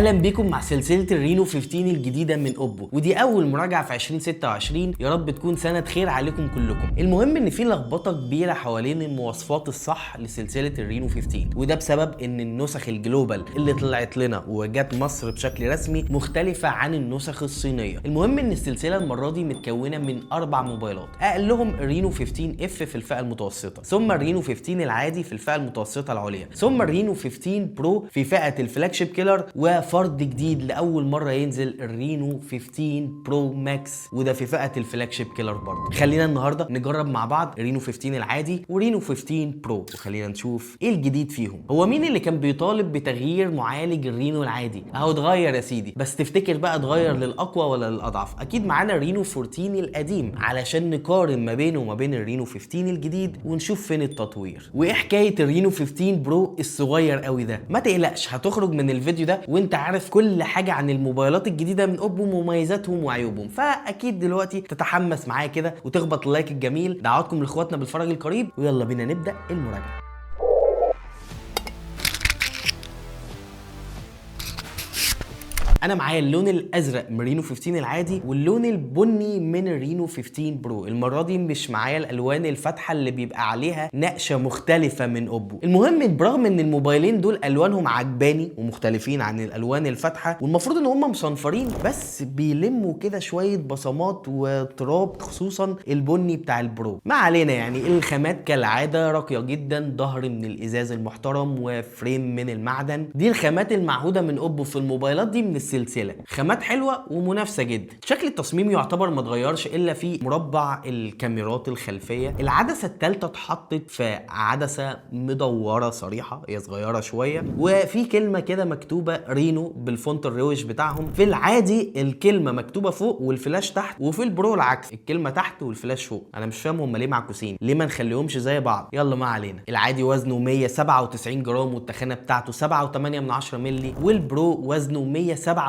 اهلا بيكم مع سلسله الرينو 15 الجديده من اوبو، ودي اول مراجعه في 2026. يا رب تكون سنه خير عليكم كلكم. المهم ان في لخبطه كبيره حوالين المواصفات الصح لسلسله الرينو 15، وده بسبب ان النسخ الجلوبال اللي طلعت لنا وجات مصر بشكل رسمي مختلفه عن النسخ الصينيه. المهم ان السلسله المره دي متكونه من 4 موبايلات، اقلهم الرينو 15 اف في الفئه المتوسطه، ثم الرينو 15 العادي في الفئه المتوسطه العليا، ثم الرينو 15 برو في فئه الفلاج شيب كيلر، وفرد جديد لاول مره ينزل الرينو 15 برو ماكس، وده في فئه الفلاج شيب كيلر برضه. خلينا النهارده نجرب مع بعض رينو 15 العادي ورينو 15 برو، وخلينا نشوف ايه الجديد فيهم. هو مين اللي كان بيطالب بتغيير معالج الرينو العادي؟ اهو اتغير يا سيدي، بس تفتكر بقى اتغير للاقوى ولا للاضعف؟ اكيد معانا الرينو 14 القديم علشان نقارن ما بينه وما بين الرينو 15 الجديد ونشوف فين التطوير. وايه حكايه الرينو 15 برو الصغير قوي ده؟ ما تقلقش، هتخرج من الفيديو ده وانت عارف كل حاجه عن الموبايلات الجديده من اوبو، مميزاتهم وعيوبهم. فاكيد دلوقتي تتحمس معايا كده وتخبط اللايك الجميل. دعواتكم لاخواتنا بالفرج القريب، ويلا بينا نبدا المراجعه. انا معايا اللون الازرق من رينو 15 العادي واللون البني من الرينو 15 برو. المره دي مش معايا الالوان الفاتحه اللي بيبقى عليها نقشه مختلفه من اوبو. المهم برغم ان الموبايلين دول الوانهم عجباني ومختلفين عن الالوان الفاتحه، والمفروض ان هم مصنفرين، بس بيلموا كده شويه بصمات وتراب، خصوصا البني بتاع البرو. ما علينا، يعني الخامات كالعاده راقيه جدا، ظهر من الازاز المحترم وفريم من المعدن. دي الخامات المعهوده من اوبو في الموبايلات دي من السلسله، خامات حلوه ومنافسه جدا. شكل التصميم يعتبر ما اتغيرش الا في مربع الكاميرات الخلفيه. العدسه الثالثه اتحطت في عدسه مدوره صريحه، هي صغيره شويه، وفي كلمه كده مكتوبه رينو بالفونت الروش بتاعهم. في العادي الكلمه مكتوبه فوق والفلاش تحت، وفي البرو العكس، الكلمه تحت والفلاش فوق. انا مش فاهم هم ليه معكوسين، ليه ما نخليهمش زي بعض؟ يلا ما علينا. العادي وزنه 197 جرام والتخانه بتاعته 7.8 مللي، والبرو وزنه 187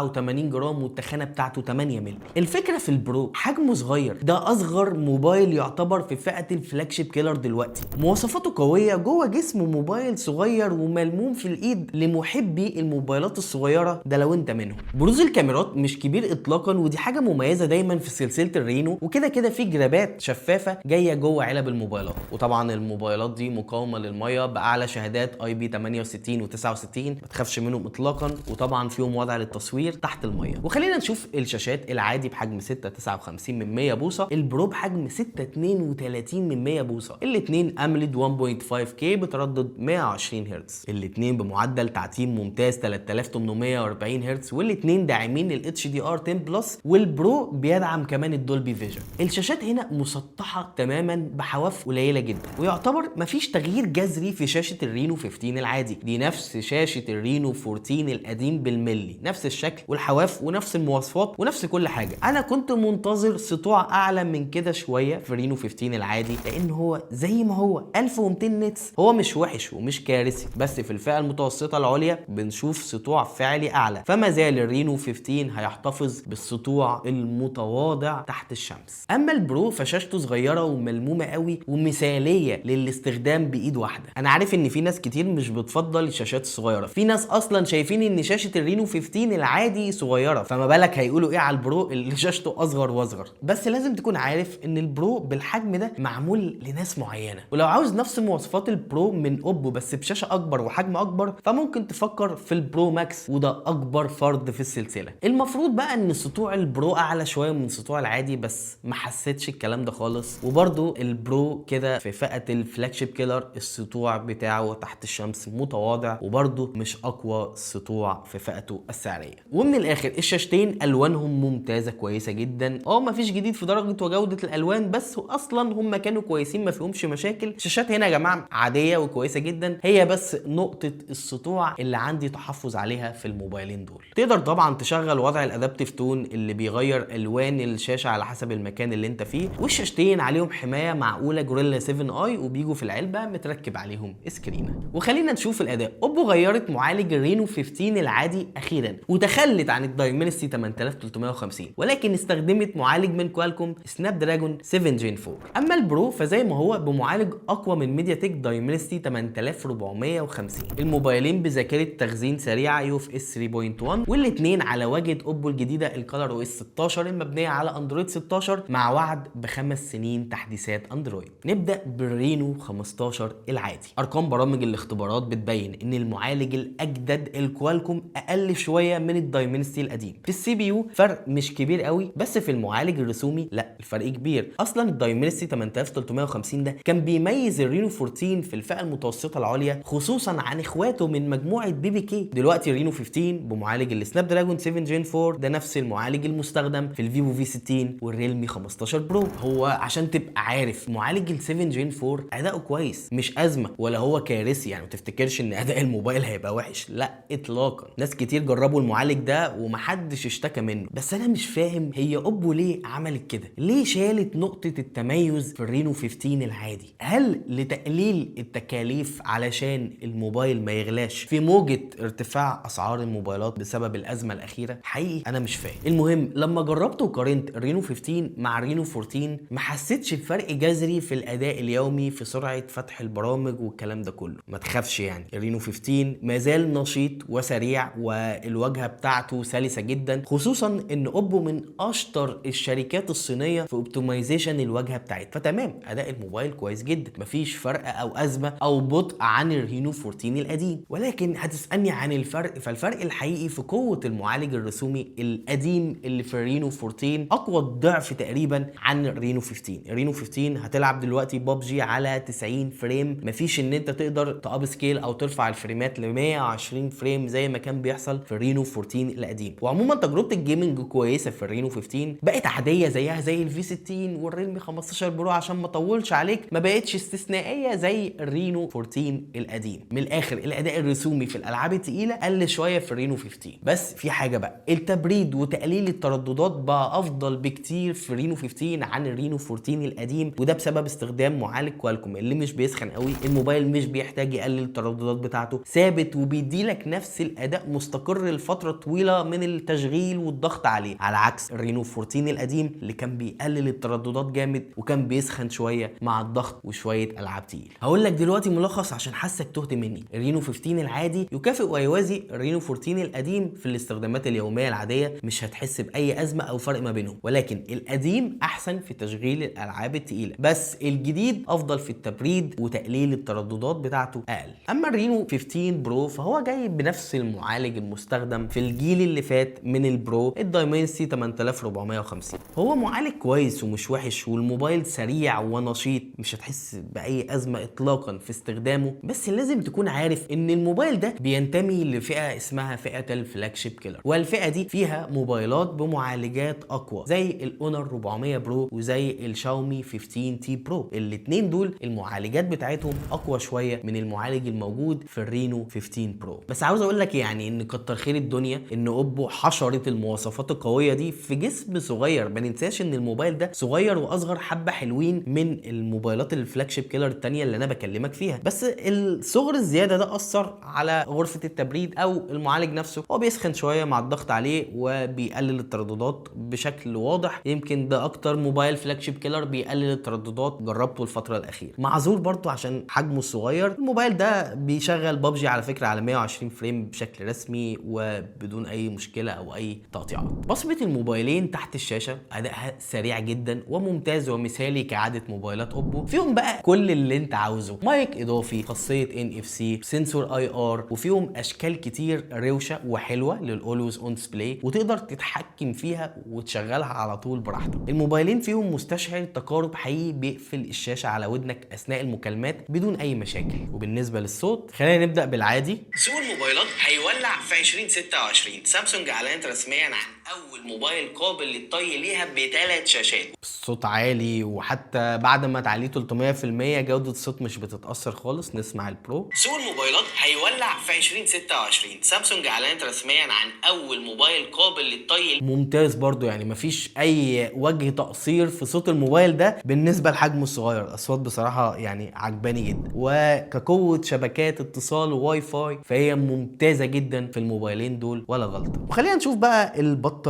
جرام والتخانه بتاعته 8 مللي. الفكره في البرو حجمه صغير، ده اصغر موبايل يعتبر في فئه الفلاج شيب كيلر دلوقتي. مواصفاته قويه، جوه جسمه موبايل صغير وملموم في الايد لمحبي الموبايلات الصغيره، ده لو انت منهم. بروز الكاميرات مش كبير اطلاقا، ودي حاجه مميزه دايما في سلسله الرينو. وكده كده في جرابات شفافه جايه جوه علب الموبايلات، وطبعا الموبايلات دي مقاومه للميه باعلى شهادات اي بي 68 و69، ما تخافش منهم اطلاقا. وطبعا فيهم وضع للتصوير تحت الميه. وخلينا نشوف الشاشات. العادي بحجم 6.59 بوصه، البرو بحجم 6.32 بوصه. الاثنين امليد 1.5K بتردد 120 هرتز، الاثنين بمعدل تعتيم ممتاز 3840 هرتز، والاثنين داعمين لل HDR 10 بلس، والبرو بيدعم كمان الدولبي فيجن. الشاشات هنا مسطحه تماما بحواف قليله جدا، ويعتبر مفيش تغيير جذري في شاشه الرينو 15 العادي. دي نفس شاشه الرينو 14 القديم بالملي، نفس الشكل والحواف ونفس المواصفات ونفس كل حاجه. انا كنت منتظر سطوع اعلى من كده شويه في رينو 15 العادي، لان هو زي ما هو 1200 نتس، هو مش وحش ومش كارثي، بس في الفئه المتوسطه العليا بنشوف سطوع فعلي اعلى. فما زال الرينو 15 هيحتفظ بالسطوع المتواضع تحت الشمس. اما البرو فشاشته صغيره وملمومه قوي ومثاليه للاستخدام بايد واحده. انا عارف ان في ناس كتير مش بتفضل الشاشات الصغيره، في ناس اصلا شايفين ان شاشه الرينو 15 العادي صغيره، فما بالك هيقولوا ايه على البرو اللي شاشته اصغر واصغر. بس لازم تكون عارف ان البرو بالحجم ده معمول لناس معينه، ولو عاوز نفس مواصفات البرو من اوبو بس بشاشه اكبر وحجم اكبر، فممكن تفكر في البرو ماكس، وده اكبر فرد في السلسله. المفروض بقى ان سطوع البرو اعلى شويه من سطوع العادي، بس ما حسيتش الكلام ده خالص. وبرده البرو كده في فئه الفلاج شيب كيلر السطوع بتاعه تحت الشمس متواضع، وبرده مش اقوى سطوع في فئته السعريه. ومن الاخر الشاشتين الوانهم ممتازه كويسه جدا. مفيش جديد في درجه وجوده الالوان، بس اصلا هم كانوا كويسين ما فيهمش مشاكل. الشاشات هنا يا جماعه عاديه وكويسه جدا، هي بس نقطه السطوع اللي عندي تحفظ عليها في الموبايلين دول. تقدر طبعا تشغل وضع الادابتيف تون اللي بيغير الوان الشاشه على حسب المكان اللي انت فيه، والشاشتين عليهم حمايه معقوله جوريلا 7 اي، وبيجوا في العلبه متركب عليهم سكرينه. وخلينا نشوف الاداء. اوبو غيرت معالج الرينو 15 العادي اخيرا، وتخلى تخلت عن الدايمنسي 8350 ولكن استخدمت معالج من كوالكوم سناب دراجون 7 جين 4. اما البرو فزي ما هو بمعالج اقوى من ميديا تك دايمنسي 8450. الموبايلين بذاكره تخزين سريعه يو اف اس 3.1 والاثنين على واجهه اوبو الجديده الكالر او اس 16 المبنيه على اندرويد 16 مع وعد ب5 سنين تحديثات اندرويد. نبدا بالرينو 15 العادي. ارقام برامج الاختبارات بتبين ان المعالج الاجدد الكوالكوم اقل شويه من الدايمنسي القديم. في السي بي يو فرق مش كبير قوي، بس في المعالج الرسومي لا الفرق كبير. اصلا الدايمنسي 8350 ده كان بيميز الرينو 14 في الفئه المتوسطه العليا خصوصا عن اخواته من مجموعه بي بي كي. دلوقتي الرينو 15 بمعالج السناب دراجون 7 جين 4 ده نفس المعالج المستخدم في الفيفو في 60 والريلمي 15 برو. هو عشان تبقى عارف معالج ال 7 جين 4 اداؤه كويس مش ازمه ولا هو كارثي، يعني ما تفتكرش ان اداء الموبايل هيبقى وحش، لا اطلاقا. ناس كتير جربوا المعالج ده ومحدش اشتكى منه، بس انا مش فاهم هي اوبو ليه عملت كده؟ ليه شالت نقطه التميز في الرينو 15 العادي؟ هل لتقليل التكاليف علشان الموبايل ما يغلاش في موجه ارتفاع اسعار الموبايلات بسبب الازمه الاخيره؟ حقيقي انا مش فاهم. المهم لما جربت وقارنت الرينو 15 مع الرينو 14 ما حسيتش بفرق جذري في الاداء اليومي في سرعه فتح البرامج والكلام ده كله. ما تخافش يعني الرينو 15 ما زال نشيط وسريع والواجهه بتاعته سلسه جدا، خصوصا ان اوبو من اشطر الشركات الصينيه في اوبتمايزيشن الواجهه بتاعتها، فتمام اداء الموبايل كويس جدا مفيش فرق او ازمه او بطء عن الرينو 14 القديم. ولكن هتسالني عن الفرق، فالفرق الحقيقي في قوه المعالج الرسومي القديم اللي في الرينو 14 اقوى الضعف تقريبا عن الرينو 15. الرينو 15 هتلعب دلوقتي ببجي على 90 فريم، مفيش ان انت تقدر تاب سكيل او ترفع الفريمات ل 120 فريم زي ما كان بيحصل في الرينو 14 القديم. وعموما تجربه الجيمنج كويسه في الرينو 15 بقت عاديه زيها زي الفي 60 والريلمي 15 برو، عشان ما اطولش عليك ما بقتش استثنائيه زي الرينو 14 القديم. من الاخر الاداء الرسومي في الالعاب الثقيله قل شويه في الرينو 15، بس في حاجه بقى التبريد وتقليل الترددات بقى افضل بكتير في الرينو 15 عن الرينو 14 القديم، وده بسبب استخدام معالج كوالكوم اللي مش بيسخن قوي. الموبايل مش بيحتاج يقلل الترددات بتاعته، ثابت وبيديلك نفس الاداء مستقر لفتره طويله من التشغيل والضغط عليه، على عكس الرينو 14 القديم اللي كان بيقلل الترددات جامد وكان بيسخن شويه مع الضغط وشويه العاب تقيل. هقول لك دلوقتي ملخص عشان حاسك تهت مني. الرينو 15 العادي يكافئ ويوازي الرينو 14 القديم في الاستخدامات اليوميه العاديه، مش هتحس باي ازمه او فرق ما بينهم، ولكن القديم احسن في تشغيل الالعاب التقيله، بس الجديد افضل في التبريد وتقليل الترددات بتاعته اقل. اما الرينو 15 برو فهو جاي بنفس المعالج المستخدم في الجيل اللي فات من البرو الدايمنسي 8450. هو معالج كويس ومش وحش، والموبايل سريع ونشيط مش هتحس باي ازمه اطلاقا في استخدامه، بس لازم تكون عارف ان الموبايل ده بينتمي لفئه اسمها فئه الفلاج شيب كيلر، والفئه دي فيها موبايلات بمعالجات اقوى زي الاونر 400 برو وزي الشاومي 15 تي برو. الاثنين دول المعالجات بتاعتهم اقوى شويه من المعالج الموجود في الرينو 15 برو. بس عاوز اقول لك يعني ان كتر خير الدنيا ان اوبو حشرت المواصفات القويه دي في جسم صغير. ما ننساش ان الموبايل ده صغير واصغر حبه حلوين من الموبايلات الفلاج شيب كيلر الثانيه اللي انا بكلمك فيها، بس الصغر الزياده ده اثر على غرفه التبريد او المعالج نفسه، هو بيسخن شويه مع الضغط عليه وبيقلل الترددات بشكل واضح. يمكن ده اكتر موبايل فلاج شيب كيلر بيقلل الترددات جربته الفتره الاخيره. معذور برضو عشان حجمه الصغير. الموبايل ده بيشغل ببجي على فكره على 120 فريم بشكل رسمي وبدون اي مشكله او اي تقطيعات. بصمه الموبايلين تحت الشاشه ادائها سريع جدا وممتاز ومثالي كعاده موبايلات اوبو، فيهم بقى كل اللي انت عاوزه، مايك اضافي، خاصيه NFC، سنسور IR، وفيهم اشكال كتير روشه وحلوه للاولويز اون ديسبلاي وتقدر تتحكم فيها وتشغلها على طول براحتك. الموبايلين فيهم مستشعر تقارب حقيقي بيقفل الشاشه على ودنك اثناء المكالمات بدون اي مشاكل. وبالنسبه للصوت خلينا نبدا بالعادي. سوق الموبايلات هيولع في 2026. سامسونج اعلنت رسميا عن اول موبايل قابل للطي ليها ب3 شاشات، الصوت عالي، وحتى بعد ما تعليه 300% جودة الصوت مش بتتأثر خالص. نسمع البرو. سوق الموبايلات هيولع في 2026. سامسونج اعلنت رسميا عن اول موبايل قابل للطي. ممتاز برضو، يعني مفيش اي وجه تقصير في صوت الموبايل ده بالنسبة لحجمه الصغير. الاصوات بصراحة يعني عجباني جدا، وكقوة شبكات اتصال وواي فاي فهي ممتازة جدا في الموبايلين دول ولا غلطة. وخلينا نشوف بقى البطاريات.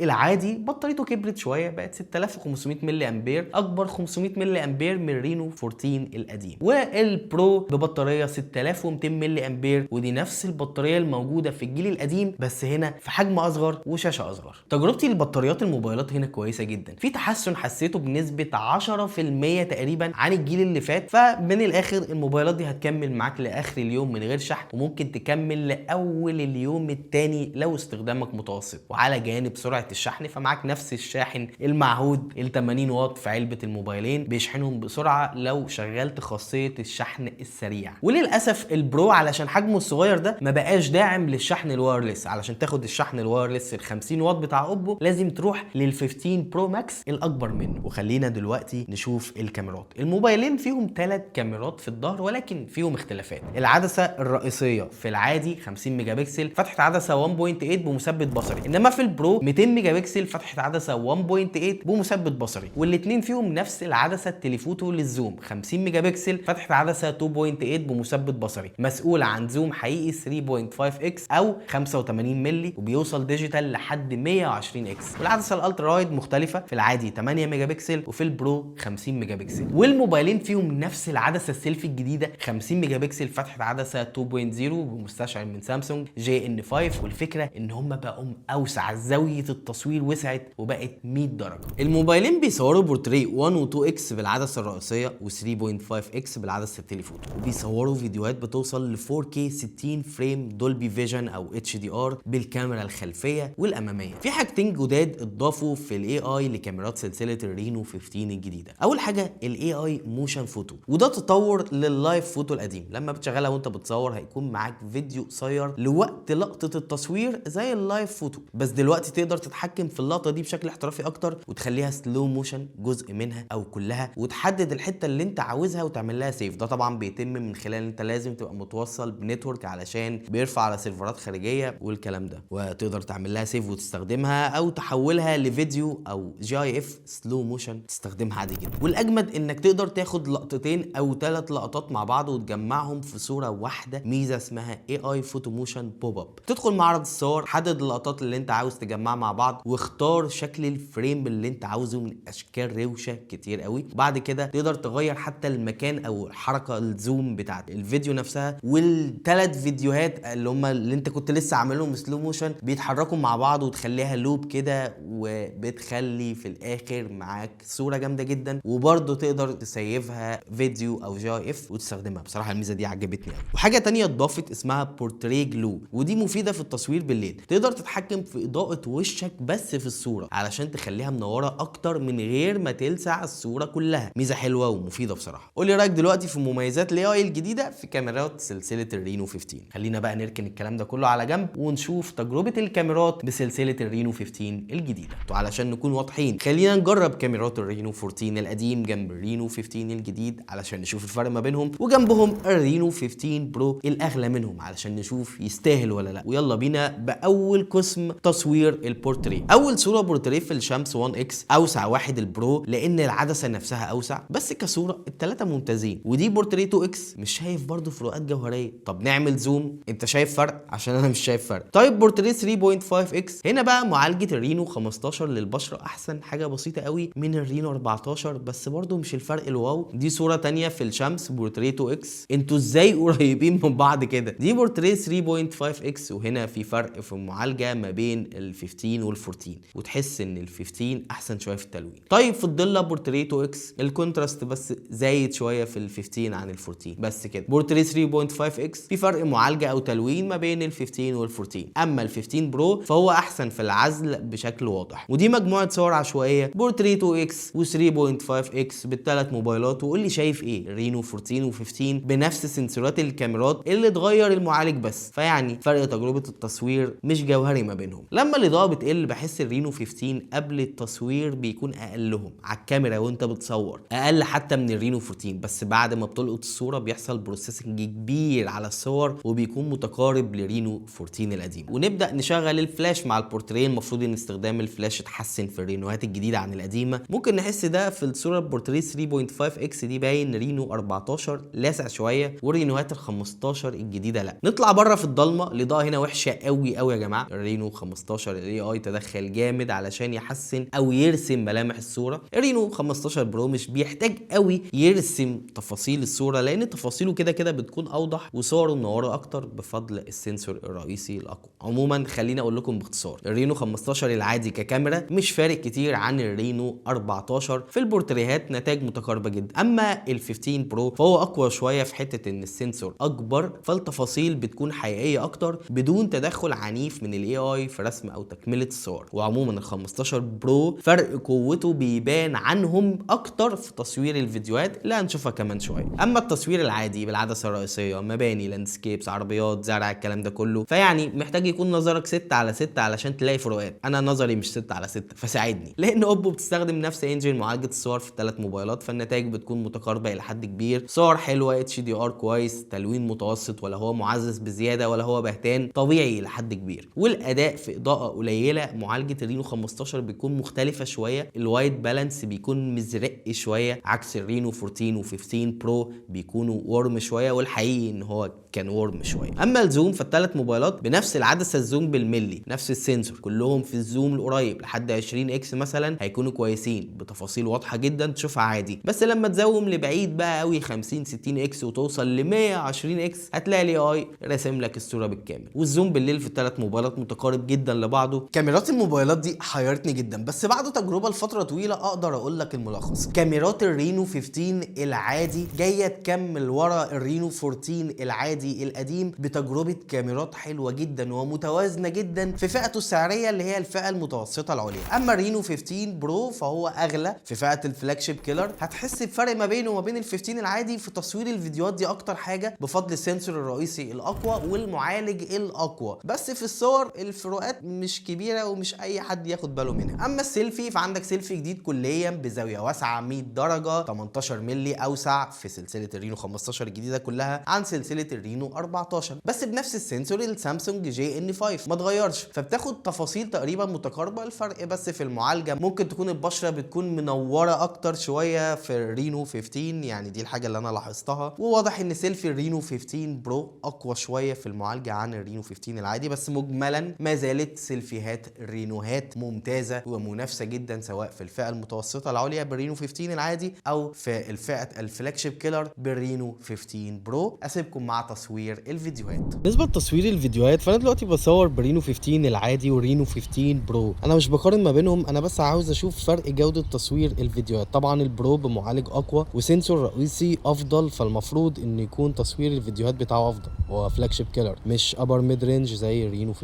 العادي بطاريته كبرت شويه، بقت 6500 ملي امبير، اكبر 500 ملي امبير من رينو 14 القديم. والبرو ببطاريه 6200 ملي امبير، ودي نفس البطاريه الموجوده في الجيل القديم بس هنا في حجم اصغر وشاشه اصغر. تجربتي للبطاريات الموبايلات هنا كويسه جدا، في تحسن حسيته بنسبه 10% تقريبا عن الجيل اللي فات. فمن الاخر الموبايلات دي هتكمل معاك لاخر اليوم من غير شحن، وممكن تكمل لاول اليوم التاني لو استخدامك متوسط. وعلى جانب سرعه الشحن فمعاك نفس الشاحن المعهود ال 80 واط في علبه الموبايلين، بيشحنهم بسرعه لو شغلت خاصيه الشحن السريع. وللاسف البرو علشان حجمه الصغير ده ما بقاش داعم للشحن الوايرلس. علشان تاخد الشحن الوايرلس ال 50 واط بتاع اوبو لازم تروح لل 15 برو ماكس الاكبر منه. وخلينا دلوقتي نشوف الكاميرات. الموبايلين فيهم 3 كاميرات في الظهر، ولكن فيهم اختلافات. العدسه الرئيسيه في العادي 50 ميجا بكسل فتحه عدسه 1.8 بمثبت بصري، انما في البرو 200 ميجا بكسل فتحه عدسه 1.8 بمثبت بصري، والاثنين فيهم نفس العدسه التليفوتو للزوم 50 ميجا بكسل فتحه عدسه 2.8 بمثبت بصري، مسؤول عن زوم حقيقي 3.5 اكس او 85 مللي، وبيوصل ديجيتال لحد 120 اكس. والعدسه الالترا وايد مختلفه، في العادي 8 ميجا بكسل وفي البرو 50 ميجا بكسل. والموبايلين فيهم نفس العدسه السيلفي الجديده 50 ميجا بكسل فتحه عدسه 2.0 بمستشعر من سامسونج JN5. والفكره ان هم بقوا اوسع، زاويه التصوير وسعت وبقت 100 درجه. الموبايلين بيصوروا بورتريه 1 و 2 اكس بالعدسه الرئيسيه و 3.5 اكس بالعدسه التليفوتو، وبيصوروا فيديوهات بتوصل ل 4K 60 فريم دولبي فيجن او HDR بالكاميرا الخلفيه والاماميه. في حاجتين جداد اتضافوا في الاي اي لكاميرات سلسله الرينو 15 الجديده. اول حاجه الاي اي موشن فوتو، وده تطور لللايف فوتو القديم. لما بتشغلها وانت بتصور هيكون معاك فيديو قصير لوقت لقطه التصوير زي اللايف فوتو، بس دلوقتي تقدر تتحكم في اللقطه دي بشكل احترافي اكتر وتخليها سلو موشن جزء منها او كلها، وتحدد الحته اللي انت عاوزها وتعمل لها سيف. ده طبعا بيتم من خلال انت لازم تبقى متوصل بنتورك علشان بيرفع على سيرفرات خارجيه والكلام ده، وتقدر تعمل لها سيف وتستخدمها او تحولها لفيديو او GIF سلو موشن تستخدمها عادي جدا. والاجمد انك تقدر تاخد لقطتين او 3 لقطات مع بعض وتجمعهم في صوره واحده، ميزه اسمها AI فوتو موشن بوب اب. تدخل معرض الصور، حدد اللقطات اللي انت عاوز تجمعها مع بعض، واختار شكل الفريم اللي انت عاوزه من اشكال روشه كتير قوي. بعد كده تقدر تغير حتى المكان او الحركه الزوم بتاعت الفيديو نفسها. والثلاث فيديوهات اللي انت كنت لسه عاملهم سلو موشن بيتحركوا مع بعض وتخليها لوب كده، وبتخلي في الاخر معاك صوره جامده جدا، وبرده تقدر تسيفها فيديو او GIF وتستخدمها. بصراحه الميزه دي عجبتني قوي. وحاجه تانية اتضافت اسمها بورتريه جلو، ودي مفيده في التصوير بالليل. تقدر تتحكم في اضاءه وشك بس في الصوره علشان تخليها منوره اكتر من غير ما تلسع الصوره كلها. ميزه حلوه ومفيده بصراحه. قول لي رايك دلوقتي في مميزات الاي اي الجديده في كاميرات سلسله الرينو 15. خلينا بقى نركن الكلام ده كله على جنب ونشوف تجربه الكاميرات بسلسله الرينو 15 الجديده. وعلشان نكون واضحين خلينا نجرب كاميرات الرينو 14 القديم جنب الرينو 15 الجديد علشان نشوف الفرق ما بينهم، وجنبهم الرينو 15 برو الاغلى منهم علشان نشوف يستاهل ولا لا. ويلا بينا باول قسم تصوير البورتريه. اول صوره بورتريه في الشمس 1 اكس، اوسع واحد البرو لان العدسه نفسها اوسع، بس كصوره الثلاثه ممتازين. ودي بورتريه 2 اكس مش شايف برضو فروقات جوهريه. طب نعمل زوم، انت شايف فرق؟ عشان انا مش شايف فرق. طيب بورتريه 3.5 اكس، هنا بقى معالجه الرينو 15 للبشره احسن حاجه بسيطه قوي من الرينو 14، بس برضو مش الفرق الواو. دي صوره تانية في الشمس بورتريه 2 اكس، انتوا ازاي قريبين من بعض كده؟ دي بورتريه 3.5 اكس، وهنا في فرق في المعالجه ما بين ال 15 وال 14، وتحس ان ال 15 احسن شويه في التلوين. طيب في الضله بورتريه 2 اكس الكونتراست بس زايد شويه في ال 15 عن ال 14 بس كده. بورتريه 3.5 اكس في فرق معالجه او تلوين ما بين ال 15 وال 14، اما ال 15 برو فهو احسن في العزل بشكل واضح. ودي مجموعه صور عشوائيه بورتريه 2 اكس و 3.5 اكس بالثلاث موبايلات. وقول لي شايف ايه؟ رينو 14 و15 بنفس سنسورات الكاميرات اللي اتغير المعالج بس، فيعني فرق تجربه التصوير مش جوهري ما بينهم. لما الاضاءه بتقل بحس الرينو 15 قبل التصوير بيكون اقلهم على الكاميرا وانت بتصور، اقل حتى من الرينو 14، بس بعد ما بتلقط الصوره بيحصل بروسيسنج كبير على الصور وبيكون متقارب لرينو 14 القديم. ونبدا نشغل الفلاش مع البورتريه. المفروض ان استخدام الفلاش اتحسن في الرينوهات الجديده عن القديمه. ممكن نحس ده في الصوره البورتريه 3.5 اكس دي، باين رينو 14 لاسع شويه، والرينوهات ال 15 الجديده لا. نطلع بره في الضلمه، الاضاءه هنا وحشه قوي قوي يا جماعه. الرينو 15 الاي اي تدخل جامد علشان يحسن او يرسم ملامح الصوره. الرينو 15 برو مش بيحتاج قوي يرسم تفاصيل الصوره، لان تفاصيله كده كده بتكون اوضح وصوره منوره اكتر بفضل السنسور الرئيسي الاقوى. عموما خليني اقول لكم باختصار، الرينو 15 العادي ككاميرا مش فارق كتير عن الرينو 14 في البورتريهات، نتائج متقاربه جدا. اما ال 15 برو فهو اقوى شويه في حته ان السنسور اكبر، فالتفاصيل بتكون حقيقيه اكتر بدون تدخل عنيف من الاي اي في رسم او تكمله الصور. وعموما ال 15 برو فرق قوته بيبان عنهم اكتر في تصوير الفيديوهات اللي هنشوفها كمان شويه. اما التصوير العادي بالعدسه الرئيسيه، مباني، لاندسكيبس، عربيات، زرع، الكلام ده كله، فيعني محتاج يكون نظرك 6/6 علشان تلاقي فروقات. انا نظري مش 6/6 فساعدني، لان اوبو بتستخدم نفس انجن معالجه الصور في الثلاث موبايلات، فالنتائج بتكون متقاربه الى حد كبير. صور حلوه، اتش دي ار كويس، تلوين متوسط، ولا هو معزز بزياده ولا هو بهتان، طبيعي لحد كبير. والاداء في اضاءه قليله، معالجه الرينو 15 بيكون مختلفه شويه، الوايت بالانس بيكون مزرق شويه، عكس الرينو 14 و15 برو بيكونوا ورم شويه، والحقيقي ان هو كان ورم شويه. اما الزوم فالثلاث موبايلات بنفس العدسه الزوم بالملي، نفس السنسور، كلهم في الزوم القريب لحد 20 اكس مثلا هيكونوا كويسين بتفاصيل واضحه جدا تشوفها عادي. بس لما تزوم لبعيد بقى قوي 50 60 اكس وتوصل ل 120 اكس هتلاقي الاي اي راسم لك الصوره بالكامل. والزوم بالليل في الثلاث موبايلات متقارب جدا لبعضه. كاميرات الموبايلات دي حيرتني جدا، بس بعد تجربه لفتره طويله اقدر اقول لك الملخص. كاميرات الرينو 15 العادي جايه تكمل ورا الرينو 14 العادي القديم بتجربه كاميرات حلوه جدا ومتوازنه جدا في فئته السعريه اللي هي الفئه المتوسطه العليا. اما الرينو 15 برو فهو اغلى في فئه الفلاج شيب كيلر. هتحس بفرق ما بينه وما بين ال 15 العادي في تصوير الفيديوهات دي اكتر حاجه بفضل السنسور الرئيسي الاقوى والمعالج الاقوى، بس في الصور الفروقات مش كبيره ومش اي حد ياخد باله منها. اما السيلفي فعندك سيلفي جديد كليا بزاويه واسعه 100 درجه، 18 مللي اوسع في سلسله الرينو 15 الجديده كلها عن سلسله الرينو 14، بس بنفس السنسور السامسونج جي ان 5 ما اتغيرش، فبتاخد تفاصيل تقريبا متقاربه. الفرق بس في المعالجه، ممكن تكون البشره بتكون منوره اكتر شويه في الرينو 15، يعني دي الحاجه اللي انا لاحظتها. وواضح ان سيلفي الرينو 15 برو اقوى شويه في المعالجه عن الرينو 15 العادي، بس مجملا ما زالت سيلفيهات الرينوهات ممتازه ومنافسه جدا، سواء في الفئه المتوسطه العليا بالرينو 15 العادي او في الفئه الفلاج شيب كيلر بالرينو 15 برو. اسيبكم مع تصوير الفيديوهات. بالنسبه لتصوير الفيديوهات فانا دلوقتي بصور برينو 15 العادي ورينو 15 برو. انا مش بقارن ما بينهم، انا بس عاوز اشوف فرق جوده تصوير الفيديوهات. طبعا البرو بمعالج اقوى وسنسور رئيسي افضل، فالمفروض ان يكون تصوير الفيديوهات بتاعه افضل. هو فلاج شيب كيلر مش ابر ميد رينج زي الرينو 15،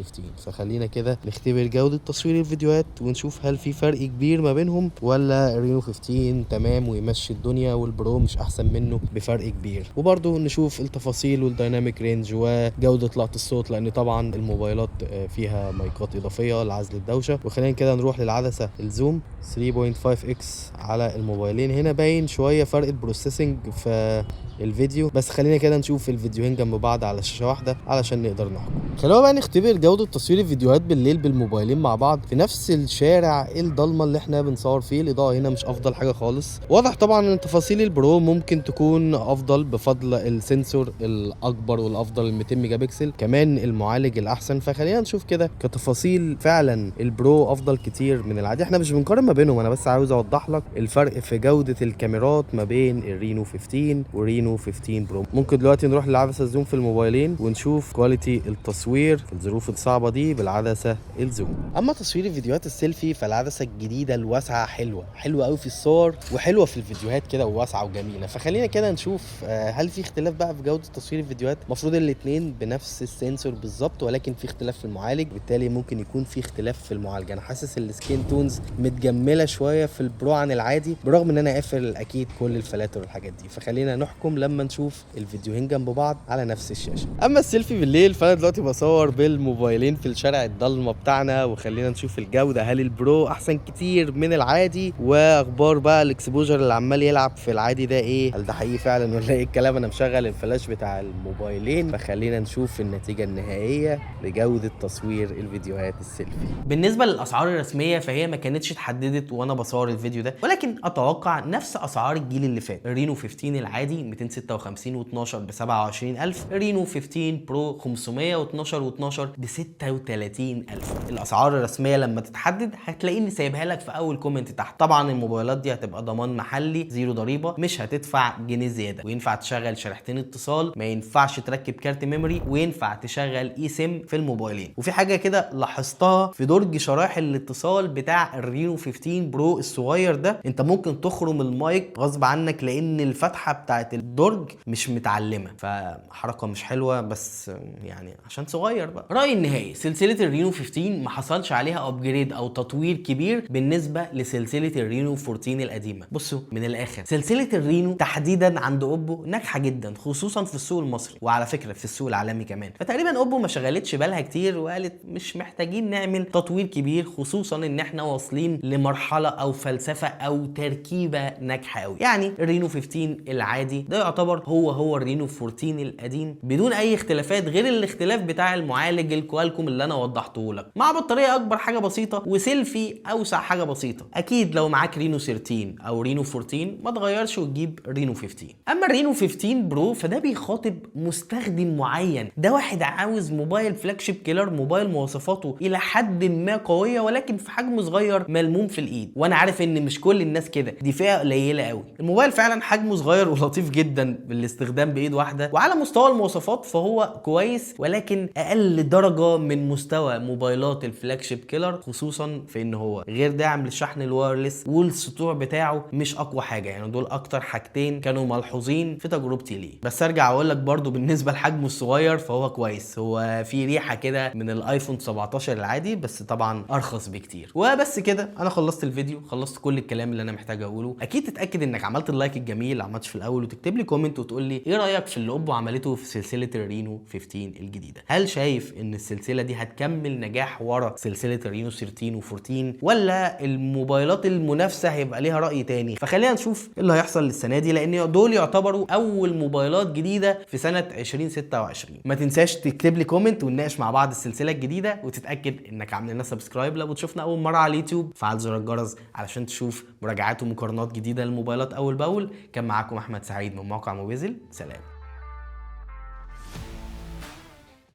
فخلينا كده نختبر جوده تصوير الفيديوهات ونشوف هل في فرق كبير ما بينهم ولا الرينو 15 تمام ويمشي الدنيا والبرو مش احسن منه بفرق كبير. وبرده نشوف التفاصيل والدايناميك رينج وجوده لقط الصوت، لان طبعا الموبايلات فيها مايكات اضافيه لعزل الدوشه. وخلينا كده نروح للعدسه الزوم 3.5 اكس على الموبايلين. هنا باين شويه فرق البروسيسنج في الفيديو، بس خلينا كده نشوف الفيديوهين جنب بعض على شاشه واحده علشان نقدر نحكم. خلونا بقى نختبر جوده تصوير الفيديوهات بالليل بالموبايلين مع بعض في نفس الشارع الضلمه اللي احنا بنصور فيه. الاضاءه هنا مش افضل حاجه خالص. واضح طبعا ان تفاصيل البرو ممكن تكون افضل بفضل السنسور الاكبر والافضل ال 200 ميجا بكسل، كمان المعالج الاحسن. فخلينا نشوف كده كتفاصيل فعلا البرو افضل كتير من العادي. احنا مش بنقارن ما بينهم، انا بس عاوز اوضح لك الفرق في جوده الكاميرات ما بين الرينو 15 ورينو 15 برو. ممكن دلوقتي نروح للعدسه الزوم في الموبايلين ونشوف كواليتي التصوير في الظروف الصعبه دي بالعدسه الزوم. اما تصوير الفيديوهات السيلفي فالعدسه الجديده الواسعه حلوه قوي في الصور وحلوه في الفيديوهات كده وواسعه وجميله. فخلينا كده نشوف هل في اختلاف بقى في جوده تصوير الفيديوهات. المفروض الاثنين بنفس السنسور بالظبط، ولكن في اختلاف في المعالج، بالتالي ممكن يكون في اختلاف في المعالجه. انا حاسس السكين تونز متجمله شويه في البرو عن العادي، برغم ان انا قافل اكيد كل الفلاتر والحاجات دي. فخلينا نحكم لما نشوف الفيديوهين جنب بعض على نفس الشاشه. اما السيلفي بالليل فانا دلوقتي بصور بالموبايلين في الشارع الضلمه الصدمه بتاعنا وخلينا نشوف الجوده. هل البرو احسن كتير من العادي؟ واخبار بقى الاكسبوجر اللي عمال يلعب في العادي ده ايه؟ هل ده حقيقي فعلا ولا ايه الكلام؟ انا مشغل الفلاش بتاع الموبايلين، فخلينا نشوف النتيجه النهائيه لجوده تصوير الفيديوهات السيلفي. بالنسبه للاسعار الرسميه فهي ما كانتش اتحددت وانا بصور الفيديو ده، ولكن اتوقع نفس اسعار الجيل اللي فات. الرينو 15 العادي 256 و12 ب 27000، الرينو 15 برو 512 و12 ب 36000. الاسعار الرسميه لما تتحدد هتلاقيني سايبها لك في اول كومنت تحت. طبعا الموبايلات دي هتبقى ضمان محلي، زيرو ضريبه، مش هتدفع جنيه زياده، وينفع تشغل شريحتين اتصال، ما ينفعش تركب كارت ميموري، وينفع تشغل اي سيم في الموبايلين. وفي حاجه كده لاحظتها في درج شرايح الاتصال بتاع الرينو 15 برو الصغير ده، انت ممكن تخرم المايك غصب عنك لان الفتحه بتاعت الدرج مش متعلمه، فحركه مش حلوه، بس يعني عشان صغير بقى. رايي النهائي سلسله الرينو 15 ما حصلش عليها ابجريد او تطوير كبير بالنسبه لسلسله الرينو 14 القديمه. بصوا من الاخر، سلسله الرينو تحديدا عند اوبو ناجحه جدا، خصوصا في السوق المصري، وعلى فكره في السوق العالمي كمان. فتقريبا اوبو ما شغلتش بالها كتير وقالت مش محتاجين نعمل تطوير كبير، خصوصا ان احنا واصلين لمرحله او فلسفه او تركيبه ناجحه قوي. يعني الرينو 15 العادي ده يعتبر هو الرينو 14 القديم بدون اي اختلافات، غير الاختلاف بتاع المعالج الكوالكوم اللي انا وضحته لك، مع بطاريه اكبر حاجه بسيطه وسيلفي اوسع حاجه بسيطه. اكيد لو معاك رينو 13 او رينو 14 ما تغيرش وتجيب رينو 15. اما الرينو 15 برو فده بيخاطب مستخدم معين، ده واحد عاوز موبايل فلاج شيب كيلر، موبايل مواصفاته الى حد ما قويه ولكن في حجم صغير ملموم في الايد. وانا عارف ان مش كل الناس كده، دي فئه قليله قوي. الموبايل فعلا حجمه صغير ولطيف جدا بالاستخدام بايد واحده، وعلى مستوى المواصفات فهو كويس، ولكن اقل درجه من مستوى موبايلات الفلاج شيب كيلر، خصوصا في ان هو غير داعم للشحن الوايرلس، والسطوع بتاعه مش اقوى حاجه. يعني دول اكتر حاجتين كانوا ملحوظين في تجربتي ليه. بس ارجع اقول لك برضو بالنسبه لحجمه الصغير فهو كويس، هو في ريحه كده من الايفون 17 العادي، بس طبعا ارخص بكتير. وبس كده انا خلصت الفيديو، خلصت كل الكلام اللي انا محتاج اقوله. اكيد تتاكد انك عملت اللايك الجميل اللي عملتش في الاول، وتكتب لي كومنت وتقول لي ايه رايك في اللي اوبو عملته في سلسله الرينو 15 الجديده. هل شايف ان السلسله دي هتكمل نجاح ورا سلسله الرينو 13 و14، ولا الموبايلات المنافسه هيبقى ليها راي تاني؟ فخلينا نشوف ايه اللي هيحصل السنه دي، لان دول يعتبروا اول موبايلات جديده في سنه 2026. ما تنساش تكتب لي كومنت ونناقش مع بعض السلسله الجديده، وتتاكد انك عامل لنا سبسكرايب لو بتشوفنا اول مره على اليوتيوب. فعل زر الجرس علشان تشوف مراجعات ومقارنات جديده للموبايلات اول باول. كان معاكم احمد سعيد من موقع موبيزل. سلام.